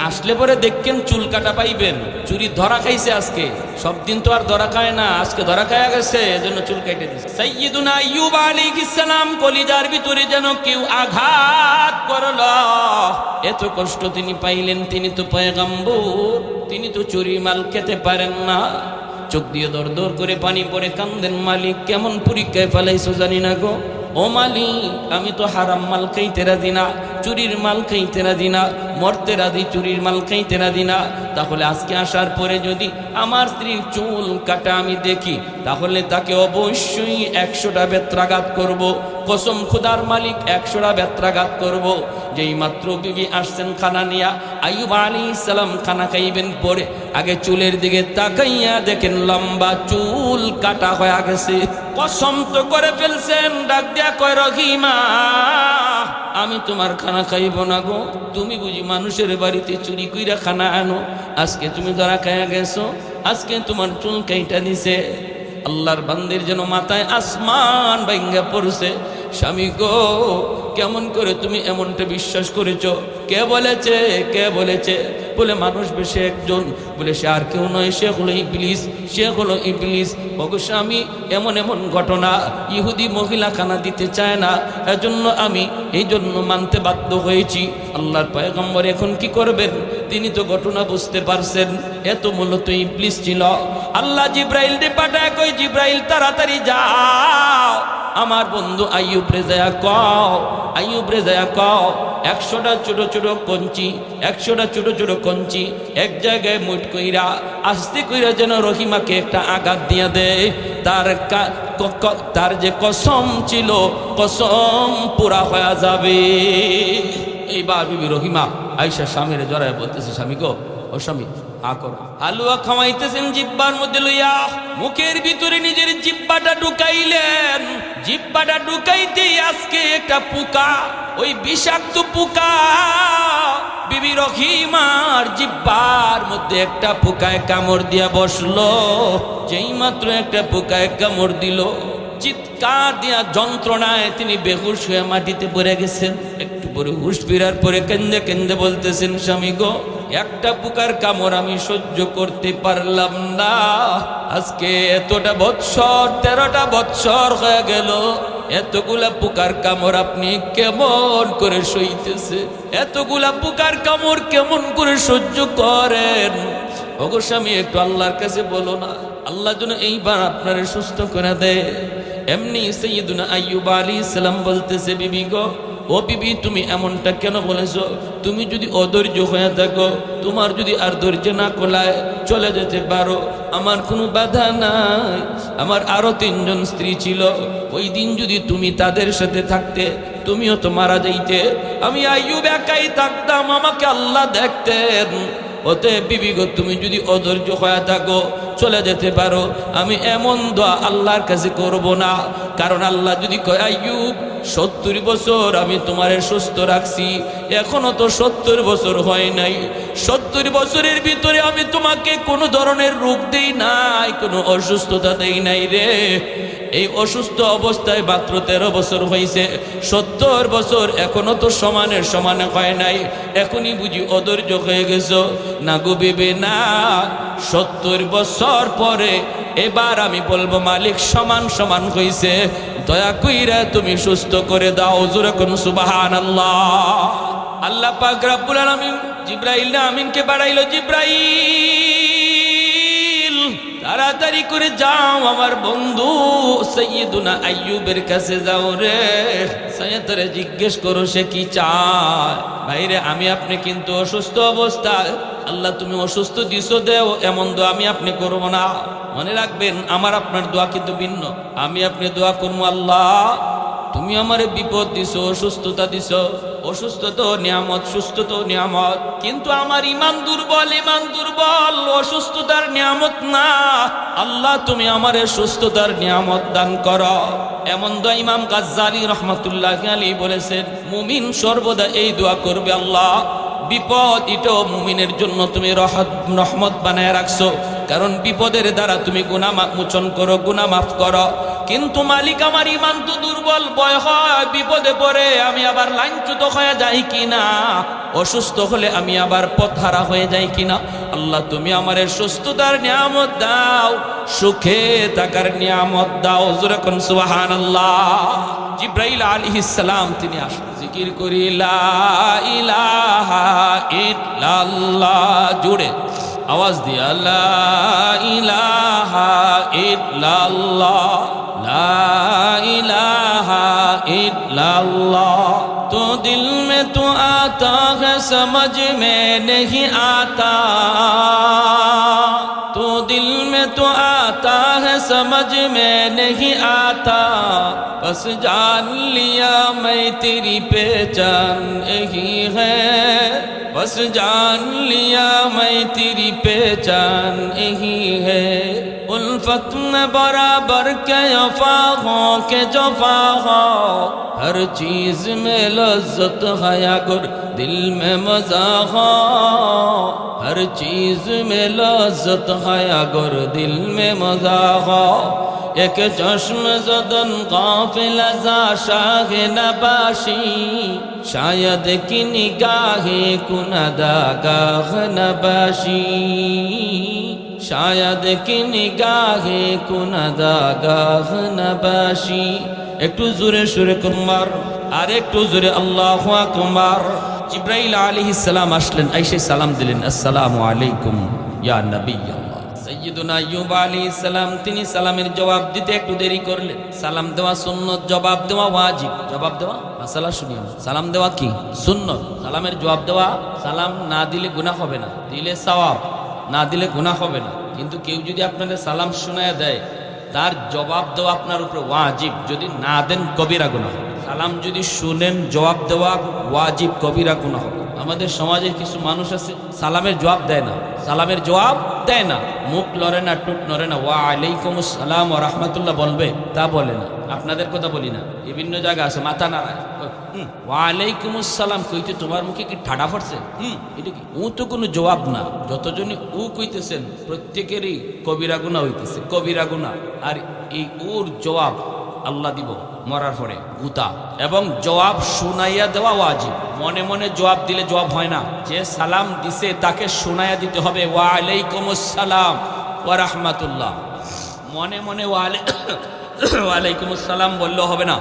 আসলে পরে দেখেন চুল কাটা পাইবেন, চুরি ধরা খাইছে আজকে, সব দিন তো আর ধরা খায় না, আজকে ধরা খায়া গেছে, এজন্য চুল কেটে দিচ্ছে। সাইয়্যিদুনা আইয়ুব আলাইহিস সালাম কলিজার ভিতরে যেন কেউ আঘাত করলো, এত কষ্ট তিনি পাইলেন। তিনি তো পয়গম্বর, তিনি তো চুরি মাল খেতে পারেন না। চোখ দিয়ে দর দর করে পানি পড়ে কান্দেন, মালিক কেমন পরীক্ষায় ফেলাইছো জানি না গো। ও মালিক, আমি তো হারাম মাল খাইতে রাজি না, চুরির মাল খাইতে রাজি না, মরতে রাজি, চুরির মাল খাইতে রাজি না। তাহলে আজকে আসার পরে যদি আমার স্ত্রীর চুল কাটা আমি দেখি, তাহলে তাকে অবশ্যই 100টা বেত্রাঘাত করব। কসম খুদার মালিক, 100টা বেত্রাঘাত করব। যেই মাত্র বিবি আসছেন খানা নিয়া, আইয়ুব আলাইহিস সালাম খানা খাইবেন, পরে আগে চুলের দিকে তাকাইয়া দেখেন লম্বা চুল কাটা হয়ে গেছে। কসম তো করে ফেলছেন, ডাক দিয়া কয় রহিমা, আমি তোমার খানা খাইব না গো, তুমি বুঝি মানুষের বাড়িতে চুরি কইরা খানা আনো, আজকে তুমি ধরা খাইয়া গেছো, আজকে তোমার চুল কাইটা দিছে। আল্লাহর বান্দির যেন মাথায় আসমান ভাঙ্গা পড়ছে। স্বামী গো, কেমন করে তুমি এমনটা বিশ্বাস করেছো? কে বলেছে, কে বলেছে? বলে মানুষ বেশে একজন, বলে সে আর কেউ নয়, সে হলো ইবলিস, সে হলো ইবলিস। ওগো স্বামী, এমন এমন ঘটনা, ইহুদি মহিলা খানা দিতে চায় না, এজন্য আমি এই জন্য মানতে বাধ্য হয়েছি। আল্লাহর পয়গম্বর এখন কি করবেন? তিনি তো ঘটনা বুঝতে পারছেন, এত মূলত ইবলিস ছিল। আল্লাহ জিব্রাইল রে পাঠায় কই, জিব্রাইল তাড়াতাড়ি যাও, আমার বন্ধু আইয়ুব রে যায়া কও, আইয়ুব রে যায়া কও 100টা ছোট ছোট কঞ্চি, 100টা ছোট ছোট কঞ্চি এক জায়গায় মুঠ কইরা আস্তে কইরা যেন রহিমাকে একটা আঘাত দিয়া দেয়। তার যে কসম ছিল, কসম পুরা হয়ে যাবে। এইবার বিবি রহিমা আয়েশা স্বামীর জড়ায় বলতেছে, স্বামী গো, ও স্বামী, হালুয়া খাওয়াইতেছেন জিব্বার মধ্যে লইয়া, মুখের ভিতরে নিজের জিব্বাটা ঢুকাইলেন। জিব্বাটা ঢুকাইতেই আজকে একটা পোকা, ওই বিষাক্ত পোকা বিবি রহিমার জিব্বার মধ্যে একটা পোকায় কামড় দিয়া বসলো। যেই মাত্র একটা পোকায় কামড় দিল, চিৎকার দিয়া যন্ত্রণায় তিনি বেহুশ হয়ে মাটিতে পড়ে গেছেন। একটু পরে হুশ ফিরার পরে কেন্দে কেন্দে বলতেছেন, স্বামী গো, একটা পোকার কামড় আমি সহ্য করতে পারলাম না। আজকে এতটা বৎসর, 13টা বৎসর হয়ে গেল, এতগুলা পোকার কামড় আপনি কেমন করে সইতেছে? এতগুলা পোকার কামড় কেমন করে সহ্য করেন? ওগো স্বামী, একটু আল্লাহর কাছে বলো না, আল্লাহ যেন এইবার আপনারে সুস্থ করে দেয়। এমনি সাইয়্যিদুনা আইয়ুব আলাইহিস সালাম বলতেছে, বিবি গো, ও বিবি, তুমি এমনটা কেন বলেছো? তুমি যদি অধৈর্য হয়ে থাকো, তোমার যদি আর ধৈর্য না কোলায়, চলে যেতে পারো, আমার কোনো বাধা নাই। আমার আরো 3 জন স্ত্রী ছিল, ওই দিন যদি তুমি তাদের সাথে থাকতে, তুমিও তো মারা যাইতে। আমি আইয়ুব একাই থাকতাম, আমাকে আল্লাহ দেখতেন। ওতে বিবি গো, তুমি যদি অধৈর্য হয়ে থাকো, চলে যেতে পারো। আমি এমন দোয়া আল্লাহর কাছে করব না, কারণ আল্লাহ যদি কয়, আইয়ুব 70 বছর আমি তোমারে সুস্থ রাখছি, এখনো তো 70 বছর হয় নাই, 70 বছরের ভিতরে আমি তোমাকে কোনো ধরনের রোগ দেই নাই, কোনো অসুস্থতা দেই নাই রে। এই অসুস্থ অবস্থায় মাত্র 13 বছর হয়েছে, 70 বছর এখনো তো সমানের সমানে হয় নাই, এখনই বুঝি অধৈর্য হয়ে গেছো? না গো বিবে, না, 70 বছর পরে এবার আমি বলবো, মালিক সমান সমান হয়েছে, দয়া কইরা তুমি সুস্থ করে দাও। জোরে কোন সুবহানাল্লাহ। আল্লাহ পাক রব্বুল আলামিন জিব্রাইল আমিনকে বাড়াইলো, জিব্রাইল তাড়াতাড়ি করে যাও, আমার বন্ধু সাইয়্যিদুনা আইয়ুবের কাছে যাও রে, সাইয়্যিদরে জিজ্ঞেস করো সে কি চায়। ভাইরে, আমি আপনি কিন্তু অসুস্থ অবস্থায়, আল্লাহ তুমি অসুস্থ দিছো দেও, এমন দোয়া আমি আপনি করবো না। মনে রাখবেন, আমার আপনার দোয়া কিন্তু ভিন্ন। আমি আপনি দোয়া করবো, আল্লাহ তুমি আমারে বিপদ দিছো, অসুস্থতা দিছো, অসুস্থতা নিয়ামত, সুস্থতা নিয়ামত, কিন্তু আমার ইমান দুর্বল, ইমান দুর্বল, অসুস্থতার নিয়ামত না। আল্লাহ তুমি আমারে সুস্থতার নিয়ামত দান করো। এমন দোয়া ইমাম গাজ্জালি রহমাতুল্লাহি আলাইহি বলেছেন, মুমিন সর্বদা এই দোয়া করবে, আল্লাহ বিপদ এটাও মুমিনের জন্য তুমি রহমত বানায় রাখছো, কারণ বিপদের দ্বারা তুমি গুনাহ মোচন করো, গুনাহ মাফ করো। কিন্তু মালিক আমার ইমান তো দুর্বল, ভয় হয় বিপদে পড়ে আমি আবার লাইনচ্যুত হয়ে যাই কিনা, অসুস্থ হলে আমি আবার পথহারা হয়ে যাই কিনা। আল্লাহ তুমি আমারে সুস্থতার নিয়ামত দাও, সুখে থাকার নিয়ামত দাও। জোরে কোন সুবহানাল্লাহ। জিব্রাইল আলাইহিস সালাম তিনি আসেন, জিকির করি লা ইলাহা ইল্লাল্লাহ, জুড়ে আওয়াজ দিয়া লা ইলাহা ইল্লাল্লাহ, লা ইলাহা ইল্লাল্লাহ। तो दिल में तो आता है समझ में नहीं आता, तो दिल में तो आता है समझ में नहीं आता, बस जान लिया मैं तेरी पहचान यही है, बस जान लिया मैं तेरी पहचान यही है। उल्फत में बराबर के वफा हो के जफा हो, हर चीज में लज्जत है अगर दिल में मजा हो, हर चीज में लज्जत है अगर दिल में मजा हो। एक चश्म ज़दन गाफिल ज़ा शाह नबाशी, शायद की निगाहे कुनदा गाह नबाशी, शायद की निगाहे कुनदा गाह नबाशी। একটু জোরে সুরে কুমার আর একটু জোরে আল্লাহু আকবার। জিব্রাইল আলাইহিস সালাম আসলেন, আইসে সালাম দিলেন, আসসালামু আলাইকুম ইয়া নবী আল্লাহ। সাইয়্যিদুনা আইয়ুব আলাইহিস সালাম তিনি সালামের জবাব দিতে একটু দেরি করলেন। সালাম দেওয়া সুন্নত, জবাব দেওয়া ওয়াজিব। জবাব দেওয়া মাসালা শুনিয়ে, সালাম দেওয়া কি সুন্নত, সালামের জবাব দেওয়া। সালাম না দিলে গুনাহ হবে না, দিলে সওয়াব, না দিলে গুনাহ হবে না। কিন্তু কেউ যদি আপনাদের সালাম শোনায় দেয়, তার জবাব দেওয়া আপনার উপরে ওয়াজিব, যদি না দেন কবিরা গুনাহ। সালাম যদি শুনেন জবাব দেওয়া ওয়াজিব, কবিরা গুনাহ হবে। আমাদের সমাজে কিছু মানুষ আছে সালামের জবাব দেয় না, সালামের জবাব দেয় না, মুখ লড়ে না, টুট নড়ে না, ওয়া আলাইকুম আসসালাম ওয়া রাহমাতুল্লাহ বলবে তা বলে না। আপনাদের কথা বলি না, বিভিন্ন জায়গা আছে মাথা নাড়ায়, ওয়া আলাইকুম আসসালাম কইতে তোমার মুখে কি ঠাডা পড়ছে? এটা কি? ও তো কোনো জবাব না। যতজনই ও কইতেছেন প্রত্যেকেরই কবিরা গুনাহ হইতেছে, কবিরা গুনাহ। আর এই ওর জবাব আল্লাহ দিব মরার পরে গুতা। এবং জবাব শুনাইয়া দেওয়া ওয়াজিব। মনে মনে জবাব দিলে জবাব হয় না, যে সালাম দিছে তাকে শুনাইয়া দিতে হবে ওয়া আলাইকুম আসসালাম ওয়া রাহমাতুল্লাহ। মনে মনে ওয়ালাইকুম আসসালাম বললেও হবে না,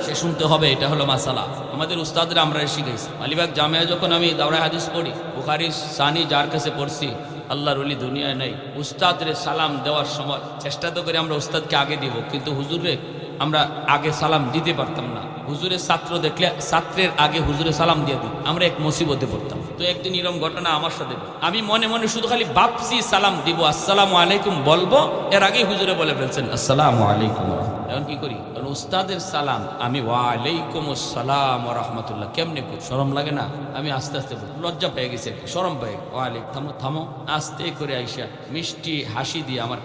সে শুনতে হবে। এটা হলো মাসালা। আমাদের উস্তাদরা আমরা শিখাইছি। আলিবাগ জামিয়া যখন আমি দাওরায়ে হাদিস পড়ি, বুখারী সানি যার কাছে পড়ছি, আল্লাহর ওলি দুনিয়ায় নাই। উস্তাদরে সালাম দেওয়ার সময় চেষ্টা তো করি আমরা উস্তাদকে আগে দিব, কিন্তু হুজুরে আমরা আগে সালাম দিতে পারতাম না। হুজুরের ছাত্র দেখলে ছাত্রের আগে হুজুরে সালাম দিয়ে দিই, আমরা এক মুসিবতে পড়তাম। তো একদিন এরকম ঘটনা আমার সাথে, আমি মনে মনে শুধু খালি ভাবছি সালাম দিব, আসসালামু আলাইকুম বলবো, এর আগেই হুজুরে বলে ফেলছেন আসসালামু আলাইকুম। এখন কি করি? উস্তাদের সালাম আমি ওয়া আলাইকুম আসসালাম ওয়া রাহমাতুল্লাহ কেমনে করি? শরম লাগে না? আমি আস্তে আস্তে লজ্জা পেয়ে গেছি, শরম পেয়ে ওয়ালাইকুম, থামো থামো, আস্তে করে আইসা মিষ্টি হাসি দিয়ে আমার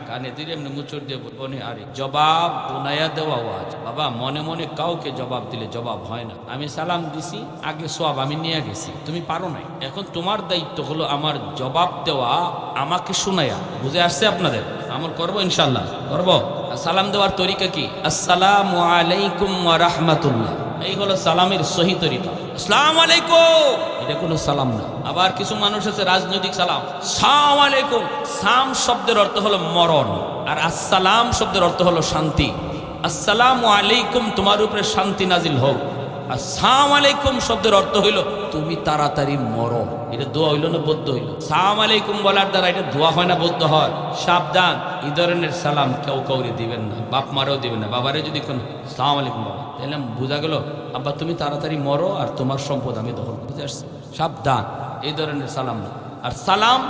কানে দিলে এমনি মুচড় দিয়ে বনে, আরে জবাব বুনাইয়া দেওয়া ওয়াজ। বাবা মনে মনে কাউকে জবাব দিলে জবাব হয় না। আমি সালাম দিছি, আগে সওয়াব আমি নিয়ে গেছি, তুমি পারো নাই। এখন তোমার দায়িত্ব হলো আমার জবাব দেওয়া, আমাকে শোনায়া। বুঝে আসছে আপনাদের? আমল করবো ইনশাল্লাহ, করবো। সালাম দেওয়ার তরিকা কি? আসসালামু আলাইকুম ওয়া রাহমাতুল্লাহ, এই হলো সালামের সহি তরিকা। আসসালামু আলাইকুম, এটা কোনো সালাম না। আবার কিছু মানুষ আছে রাজনৈতিক সালাম, সালাম আলাইকুম। সাম শব্দের অর্থ হলো মরণ, আর আসসালাম শব্দের অর্থ হলো শান্তি। আসসালামু আলাইকুম তোমার উপরে শান্তি নাজিল হোক। আসসালামু আলাইকুম শব্দের অর্থ হইল তুমি তাড়াতাড়ি মরো। এটা দোয়া হইল না বদ্ধ হইল? সালাম আলাইকুম বলার দ্বারা এটা দোয়া হয় না বদ্ধ হয়? সাবধান, এই ধরনের সালাম কেউ কাউরে দিবেন না, বাপ মারেও দিবেন না। বাবারে যদি কোন সালাম আলাইকুম বাবা, তাহলে বোঝা গেল আব্বা তুমি তাড়াতাড়ি মরো আর তোমার সম্পদ আমি দখল করতে আসছি। সাবধান, এই ধরনের সালাম না। আর সালাম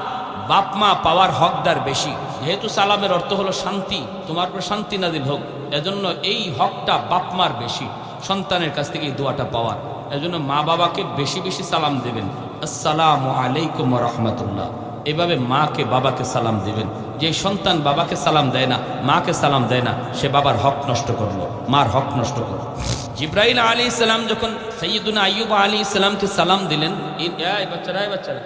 বাপ মা পাওয়ার হকদার বেশি, যেহেতু সালামের অর্থ হলো শান্তি, তোমার উপর শান্তি নাজিল হোক, এজন্য এই হকটা বাপ মার বেশি, সন্তানের কাছ থেকে এই দোয়াটা পাওয়ার। এজন্য মা বাবাকে বেশি বেশি সালাম দেবেন, আসসালামু আলাইকুম ওয়া রাহমাতুল্লাহ। এভাবে মাকে বাবাকে সালাম দিবেন। যে সন্তান বাবাকে সালাম দেয় না, মাকে সালাম দেয় না, সে বাবার হক নষ্ট করলো, মার হক নষ্ট করলো। জিব্রাইল আলাইহিস সালাম যখন সাইয়্যিদুনা আইয়ুব আলাইহিস সালামকে সালাম দিলেন, এই বাচ্চারা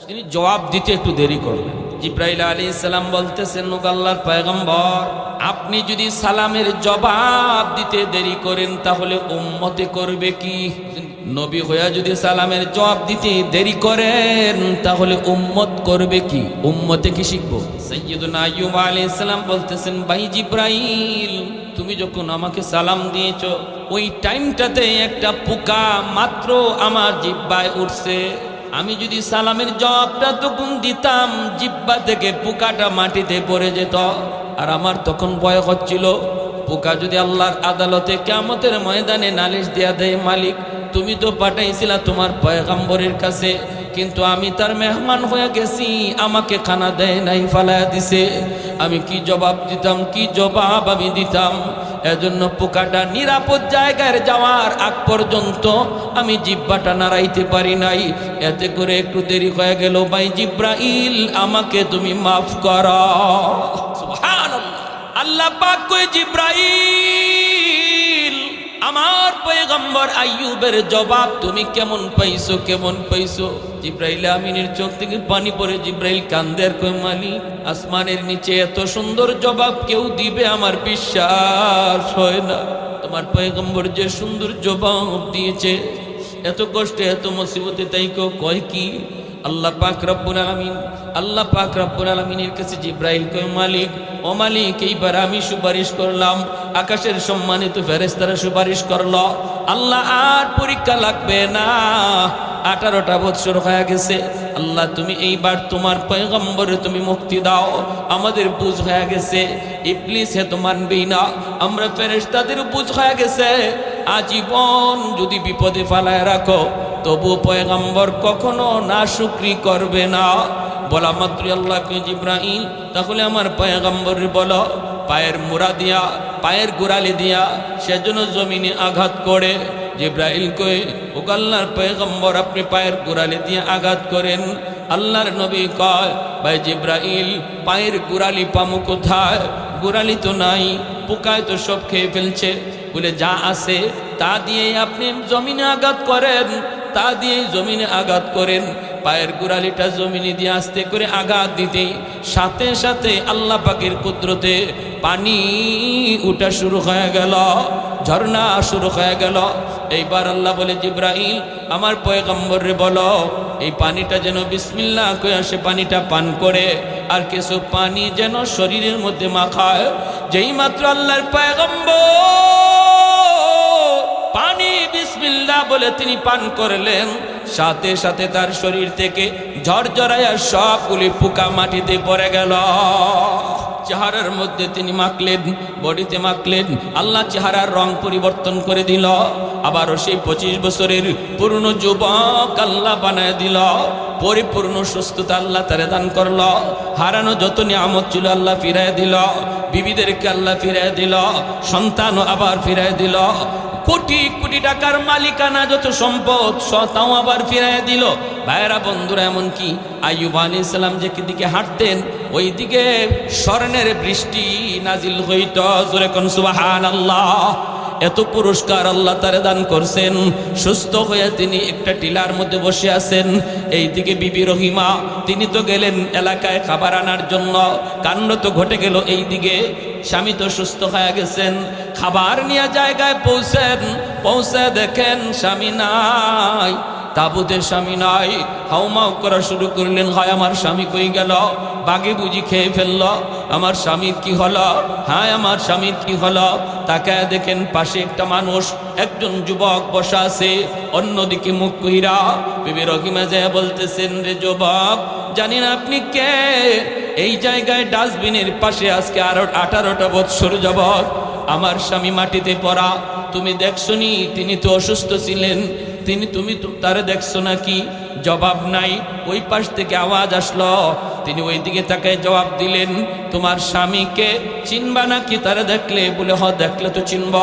তিনি জবাব দিতে একটু দেরি করলেন। জিব্রাইল আলাইহিস সালাম বলতেছেন, ও আল্লাহর পয়গম্বর, আপনি যদি সালামের জবাব দিতে দেরি করেন তাহলে উম্মতে করবে কি? নবী হইয়া যদি সালামের জবাব দিতে দেরি করেন তাহলে উম্মত করবে কি? উম্মতে কি শিখবো? সাইয়্যিদুনা আইয়ুব আলাইহিস সালাম বলতেছেন, ভাই জিব্রাইল, তুমি যখন আমাকে সালাম দিয়েছো ওই টাইমটাতে একটা পোকা মাত্র আমার জিহ্বায় উঠছে। আমি যদি সালামের জবাবটা তখন দিতাম, জিহ্বা থেকে পোকাটা মাটিতে পড়ে যেত। আর আমার তখন ভয় হচ্ছিল, পোকা যদি আল্লাহর আদালতে কিয়ামতের ময়দানে নালিশ দেয়া দেয়, মালিক তুমি তো পাঠাইছিলা তোমার পয়গম্বরের কাছে, কিন্তু আমি তার মেহমান হয়ে গেছি, আমাকে খানা দেয় নাই, ফালায়া দিছে। আমি কি জবাব দিতাম, কি জবাব আমি দিতাম? এজন্য পোকাটা নিরাপদ জায়গায় যাওয়ার আগ পর্যন্ত আমি জিহ্বাটা নাড়াইতে পারি নাই। এতে করে একটু দেরি হয়ে গেল। ভাই জিব্রাইল, আমাকে তুমি মাফ করো। সুবহানাল্লাহ। আল্লাহ পাক কই, জিব্রাইল, আমার পয়গম্বর আইয়ুবের জবাব তুমি কেমন পাইছো, কেমন পাইছো? জিব্রাইল আমিনের চোখ থেকে পানি পড়ে। জিব্রাইল কান্দে আর কই, মালিক, আসমানের নিচে এত সুন্দর জবাব কেউ দিবে আমার বিশ্বাস হয় না। তোমার পয়গম্বর যে সুন্দর জবাব দিয়েছে, এত কষ্টে এত মুসিবতে, তাই কেউ কয় কি? আল্লাহ পাক রব্বুল আলামিন, আল্লাহ পাক রব্বুল আলামিনের কাছে জিব্রাইল কয়, মালিক, ও মালিক, এইবার আমি সুপারিশ করলাম, আকাশের সম্মানিত ফেরেশতারা সুপারিশ করলো, আল্লাহ আর পরীক্ষা লাগবে না। 18টা বৎসর হয়ে গেছে, আল্লাহ তুমি এইবার তোমার পয়গম্বরে তুমি মুক্তি দাও। আমাদের বুঝ হয়ে গেছে ইবলিস হে তো মানবেই না, আমরা ফেরেশতাদের বুঝ হয়ে গেছে আজীবন যদি বিপদে ফালায় রাখো তবু পয়গম্বর কখনো না শুকরি করবে না। বলা মাত্র আল্লাহ কে, জিব্রাইল, তাহলে আমার পয়গম্বরের বলো পায়ের মুড়া দিয়া, পায়ের গোড়ালি দিয়া সেজন্য জমিনে আঘাত করে। জিব্রাইল কই, ও আল্লাহর পয়গম্বর, আপনি পায়ের গোড়ালি দিয়ে আঘাত করেন। আল্লাহর নবী কয়, ভাই জিব্রাইল, পায়ের গোড়ালি পামু কোথায়? গোড়ালি তো নাই, পোকায় তো সব খেয়ে ফেলছে। বলে যা আছে তা দিয়ে আপনি জমিনে আঘাত করেন, তা দিয়ে জমিনে আঘাত করেন। পায়ের গোড়ালিটা জমিনে দিয়ে আস্তে করে আঘাত দিতেই সাথে সাথে আল্লাহ পাকের কুদরতে পানি উঠা শুরু হয়ে গেল, ঝর্ণা শুরু হয়ে গেল। এইবার আল্লাহ বলে, জিব্রাইল, আমার পয়গম্বরে বলো এই পানিটা যেন বিসমিল্লাহ কইয়া সে পানিটা পান করে, আর কিছু পানি যেন শরীরের মধ্যে মাখায়। যেই মাত্র আল্লাহর পয়গম্বর পানি বিসমিল্লাহ বলে তিনি পান করলেন, সাথে সাথে তার শরীর থেকে ঝরঝরাইয়া সবগুলি পোকা মাটিতে পড়ে গেল। চেহারার মধ্যে তিনি মাখলেন, বডিতে মাখলেন, আল্লাহ চেহারার রং পরিবর্তন করে দিল। আবারও সেই 25 বছরের পুরনো যুবক আল্লাহ বানায় দিল। পরিপূর্ণ সুস্থতা আল্লাহ তারে দান করল। হারানো যত নিয়ামত ছিল আল্লাহ ফিরায় দিল। বিবিদেরকে আল্লাহ ফিরায় দিল, সন্তানও আবার ফিরায় দিল। কোটি কোটি টাকার মালিকানা যত সম্পদ তাও আবার ফিরায় দিল। ভাইয়েরা, বন্ধুরা, এমনকি আইয়ুব আলাইহিস সালাম যে দিকে হাঁটতেন ওই দিকে স্বর্ণের বৃষ্টি নাজিল হইত। জোরে কোন সুবহানাল্লাহ। এত পুরস্কার আল্লাহ তারে দান করছেন। সুস্থ হয়ে তিনি একটা টিলার মধ্যে বসে আছেন। এইদিকে বিবি রহিমা, তিনি তো গেলেন এলাকায় খাবার আনার জন্য। কাণ্ড তো ঘটে গেল এইদিকে, স্বামী তো সুস্থ হয়ে গেছেন। খাবার নিয়ে জায়গায় পৌঁছে দেখেন স্বামী নাই, তাবুতে স্বামী নাই। হাউমাউ করা শুরু করলেন, হয় আমার স্বামী কই গেল? বাগে বুঝি খেয়ে ফেলল? আমার স্বামীর কি হলো? হ্যাঁ, আমার স্বামীর কি হলো? তাকায় দেখেন পাশে একটা মানুষ, একজন যুবক বসা আছে, অন্যদিকে মুখ কইরা। বিবি রহিমা যায় বলতেছেন, রে যুবক, জানি না আপনি কে? এই জায়গায় ডাস্টবিনের পাশে আজকে আরো 18টা বৎসর যাবত আমার স্বামী মাটিতে পড়া। তুমি দেখছো নি? তিনি তো অসুস্থ ছিলেন, তুমি তারে দেখছো নাকি? জবাব নাই। ওই পাশ থেকে আওয়াজ আসলো, তিনি ওই দিকে তাকায় জবাব দিলেন, তোমার স্বামীকে চিনবা নাকি তারে দেখলে? বলে হ, দেখলে তো চিনব।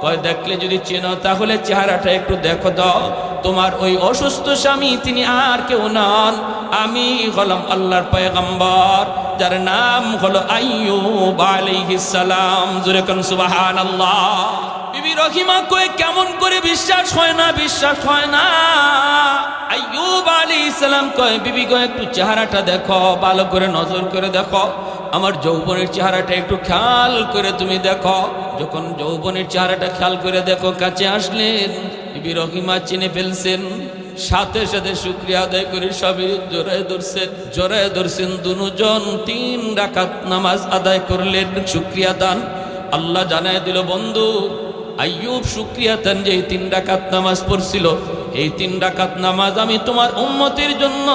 কয়, দেখলে যদি চেনো তাহলে চেহারাটা একটু দেখো দাও। তোমার ওই অসুস্থ স্বামী তিনি আর কেউ নন, আমি হলাম আল্লাহর পয়গম্বর, যার নাম হলো আইয়ুব আলাইহিস সালাম। জোরে কোন সুবহানাল্লাহ। বিবি রহিমা কয়ে কেমন করে বিশ্বাস হয় না, বিশ্বাস হয় না। আইয়ুব আলাইহিস সালাম কয় বিবি কয় একটু চেহারাটা দেখো, ভালো করে নজর করে দেখো, আমার যৌবনের চেহারাটা একটু খেয়াল করে তুমি দেখো। যখন যৌবনের চেহারাটা খেয়াল করে দেখো, কাছে আসলেন, বিবি রহিমা চিনে ফেলছেন, সাথে সাথে শুকরিয়া আদায় করে সবই জোরে ধরছেন দুজন। 3 রাকাত নামাজ আদায় করলেন, শুকরিয়া দান আল্লাহ জানায় দিল, বন্ধু আইয়ুব শুকরিয়া দান যে 3 রাকাত নামাজ পড়ছিল, এই 3 রাকাত নামাজ আমি তোমার উম্মতের জন্য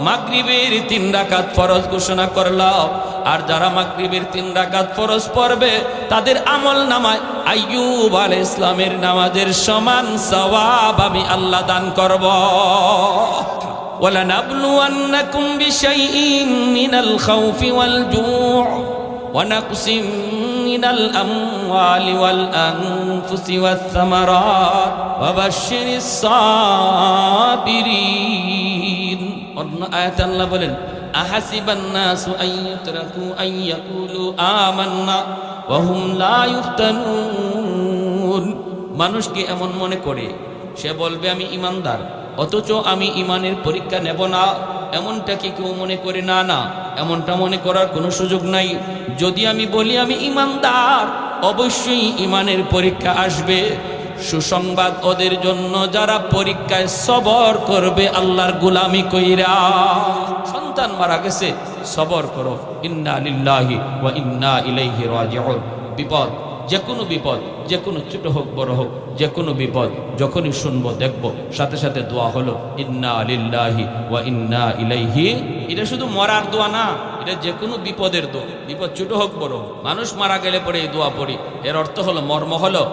মাগরিবের 3 রাকাত ফরজ ঘোষণা করলাম। আর যারা মাগরিবের 3 রাকাত ফরজ পড়বে তাদের আমল নামায় আইয়ুব আলাইহিস সালামের নামাজের সমান সওয়াব আমি আল্লাহ দান করব। ওয়ালানাবলুওয়ান্নাকুম বিশাইইন মিনাল খাউফি ওয়াল জুউ ওয়া নাকসিম মিনাল আমওয়ালি ওয়াল আনফুসি ওয়াস সামারাত ওয়া বাশশিরিস সাবিরিন। অন্য আয়াতে আল্লাহ বলেন, আহাসিবান নাসু আন ইউতরাকু আন ইয়াকুলু আমান্না ওয়া হুম লা ইফতানুন। মানুষ কি এমন মনে করে সে বলবে আমি ঈমানদার, অথচ আমি ঈমানের পরীক্ষা নেব না? এমনটা কি কেউ মনে করে? না না, এমনটা মনে করার কোনো সুযোগ নাই। যদি আমি বলি আমি ঈমানদার, অবশ্যই ঈমানের পরীক্ষা আসবে। সুসংবাদ ওদের জন্য যারা পরীক্ষায় সবর করবে আল্লাহর গোলামি কইরা। সন্তান মারা গেছে, সবর করো, ইন্না লিল্লাহি ওয়া ইন্না ইলাইহি রাজিউন। বিপদ, যে কোনো বিপদ, যে কোনো ছোট হোক বড় হোক, যে কোনো বিপদ যখনই শুনবো দেখবো, সাথে সাথে দোয়া হলো ইন্না লিল্লাহি ওয়া ইন্না ইলাইহি। এটা শুধু মরার দোয়া না, এটা যে কোনো বিপদের দোয়া, বিপদ ছোট হোক বড় হোক। মানুষ মারা গেলে পরে এই দোয়া পড়ি, এর অর্থ হলো, মর্ম হলো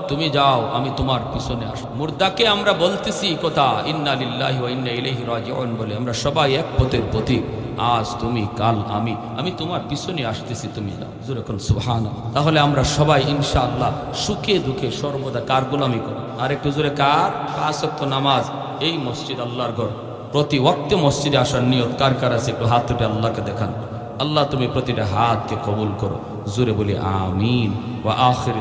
তুমি যাও, আমি তোমার পিছনে আসবো। মুর্দাকে আমরা বলতেছি কথা ইন্না লিল্লাহি ওয়া ইন্না ইলাইহি রাজিউন বলে, আমরা সবাই এক পথের প্রতীক। আজ তুমি, কাল আমি তোমার পিছনে আসতেছি, তুমি যাও। জোরে কোন সুবহানাল্লাহ। তাহলে আমরা সবাই ইনশাআল্লাহ সুখে দুঃখে সর্বদা কার গোলামি করব? আর একটু জোরে কার? 5 ওয়াক্ত নামাজ এই মসজিদ আল্লাহর ঘর, প্রতি ওয়াক্তে মসজিদে আসার নিয়ত কার কার আছে? একটু হাত তুলে আল্লাহকে দেখান। আল্লাহ তুমি প্রতিটা হাতকে কবুল করো। জোরে বলি আমিন। ওয়া আখির